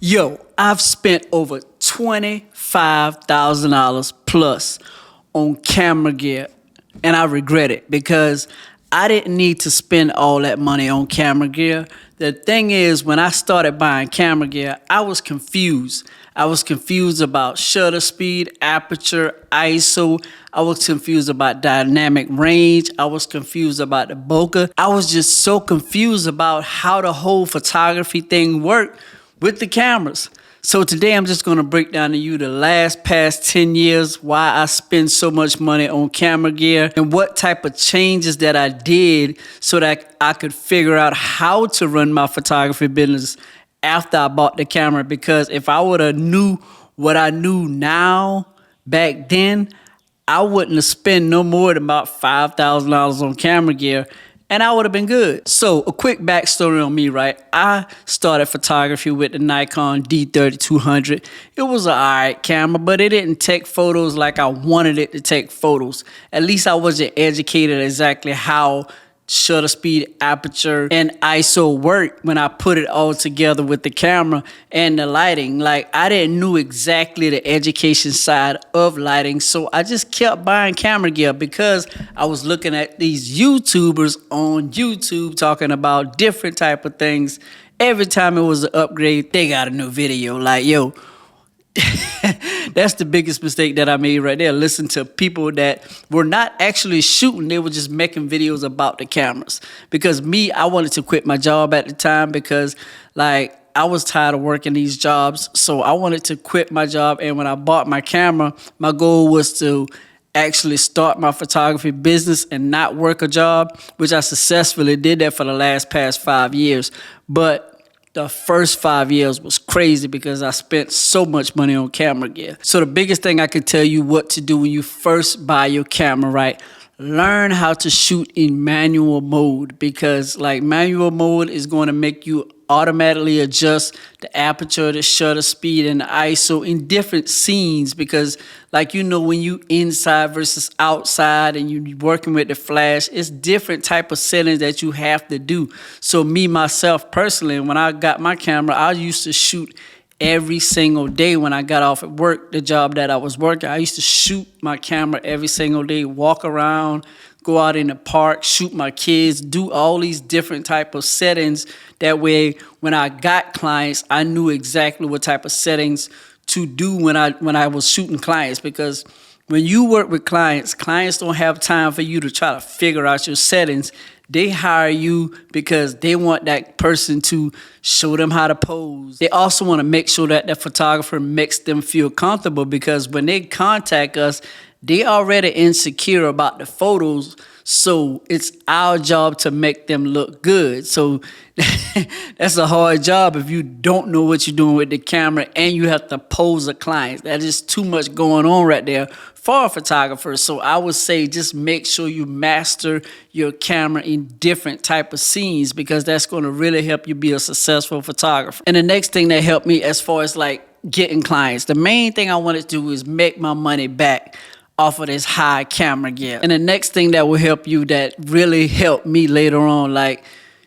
Yo, I've spent over $25,000 plus on camera gear, and I regret it because I didn't need to spend all that money on camera gear. The thing is, when I started buying camera gear, I was confused. I was confused about shutter speed, aperture, ISO. I was confused about dynamic range. I was confused about the bokeh. I was just so confused about how the whole photography thing worked with the cameras. So today I'm just gonna break down to you the past 10 years, why I spend so much money on camera gear and what type of changes that I did so that I could figure out how to run my photography business after I bought the camera. Because if I would have knew what I knew now back then, I wouldn't have spent no more than about $5,000 on camera gear, and I would have been good. So a quick backstory on me, right? I started photography with the Nikon D3200. It was an alright camera, but it didn't take photos like I wanted it to take photos. At least I wasn't educated exactly how shutter speed, aperture, and ISO work when I put it all together with the camera and the lighting. Like, I didn't know exactly the education side of lighting, so I just kept buying camera gear because I was looking at these YouTubers on YouTube talking about different type of things. Every time it was an upgrade, they got a new video. Like, yo, that's the biggest mistake that I made right there. Listen to people that were not actually shooting. They were just making videos about the cameras. Because me, I wanted to quit my job at the time because, like, I was tired of working these jobs. So I wanted to quit my job. And when I bought my camera, my goal was to actually start my photography business and not work a job, which I successfully did that for the past 5 years. But the first 5 years was crazy because I spent so much money on camera gear. So the biggest thing I could tell you what to do when you first buy your camera, right? Learn how to shoot in manual mode, because like manual mode is going to make you automatically adjust the aperture, the shutter speed, and the ISO in different scenes. Because like, you know, when you inside versus outside and you working with the flash, it's different type of settings that you have to do. So me, myself personally, when I got my camera, I used to shoot every single day when I got off at work, the job that I was working. I used to shoot my camera every single day, walk around, go out in the park, shoot my kids, do all these different type of settings. That way, when I got clients, I knew exactly what type of settings to do when I was shooting clients. Because when you work with clients, clients don't have time for you to try to figure out your settings. They hire you because they want that person to show them how to pose. They also want to make sure that the photographer makes them feel comfortable, because when they contact us, they already insecure about the photos. So it's our job to make them look good. So that's a hard job if you don't know what you're doing with the camera and you have to pose a client. That is too much going on right there for a photographer. So I would say just make sure you master your camera in different type of scenes, because that's going to really help you be a successful photographer. And the next thing that helped me as far as like getting clients, the main thing I wanted to do is make my money back off of this high camera gear. And the next thing that will help you, that really helped me later on, like,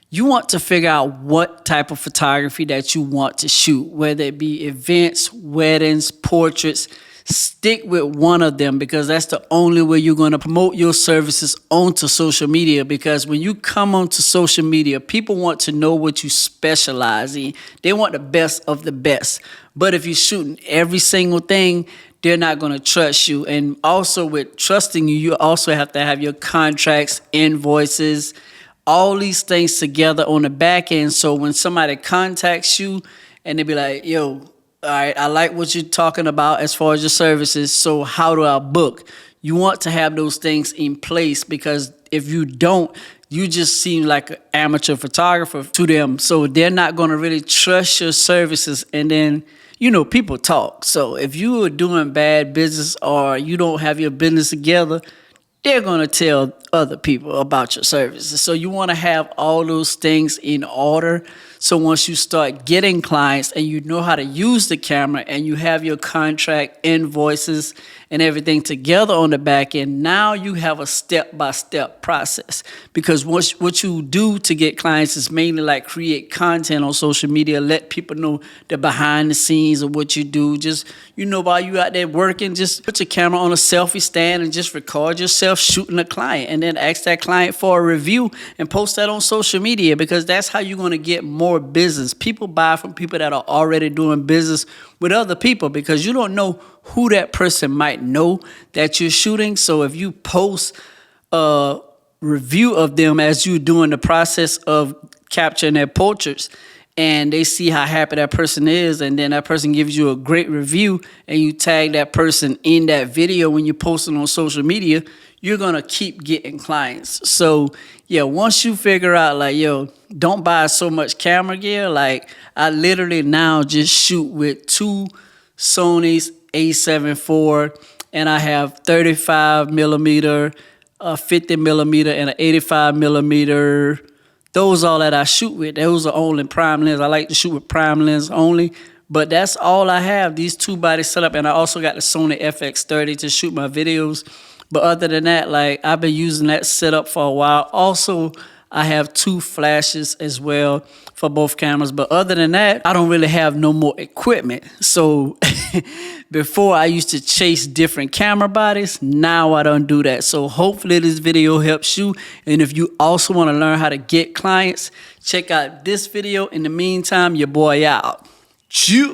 you want to figure out what type of photography that you want to shoot, whether it be events, weddings, portraits. Stick with one of them, because that's the only way you're going to promote your services onto social media. Because when you come onto social media, people want to know what you specialize in. They want the best of the best. But if you're shooting every single thing, they're not going to trust you. And also with trusting you, you also have to have your contracts, invoices, all these things together on the back end. So when somebody contacts you and they be like, yo, all right, I like what you're talking about as far as your services, so how do I book? You want to have those things in place, because if you don't, you just seem like an amateur photographer to them. So they're not going to really trust your services. And then, you know, people talk. So if you are doing bad business or you don't have your business together, they're going to tell other people about your services. So you want to have all those things in order. So once you start getting clients and you know how to use the camera and you have your contract, invoices, and everything together on the back end, now you have a step-by-step process. Because what you do to get clients is mainly like create content on social media, let people know the behind the scenes of what you do. Just, while you out there working, just put your camera on a selfie stand and just record yourself shooting a client, and then ask that client for a review and post that on social media, because that's how you're going to get more business. People buy from people that are already doing business with other people, because you don't know who that person might know that you're shooting. So if you post a review of them as you're doing the process of capturing their portraits, and they see how happy that person is, and then that person gives you a great review, and you tag that person in that video when you post it on social media, you're going to keep getting clients. So yeah, once you figure out like, don't buy so much camera gear. Like, I literally now just shoot with 2 Sony's A7 IV, and I have 35 millimeter, 50 millimeter, and an 85 millimeter. Those all that I shoot with. Those are only prime lens. I like to shoot with prime lens only. But that's all I have, these 2 bodies set up. And I also got the Sony FX30 to shoot my videos. But other than that, like, I've been using that setup for a while. Also, I have 2 flashes as well for both cameras. But other than that, I don't really have no more equipment. So before I used to chase different camera bodies. Now I don't do that. So hopefully this video helps you. And if you also want to learn how to get clients, check out this video. In the meantime, your boy out. Chew.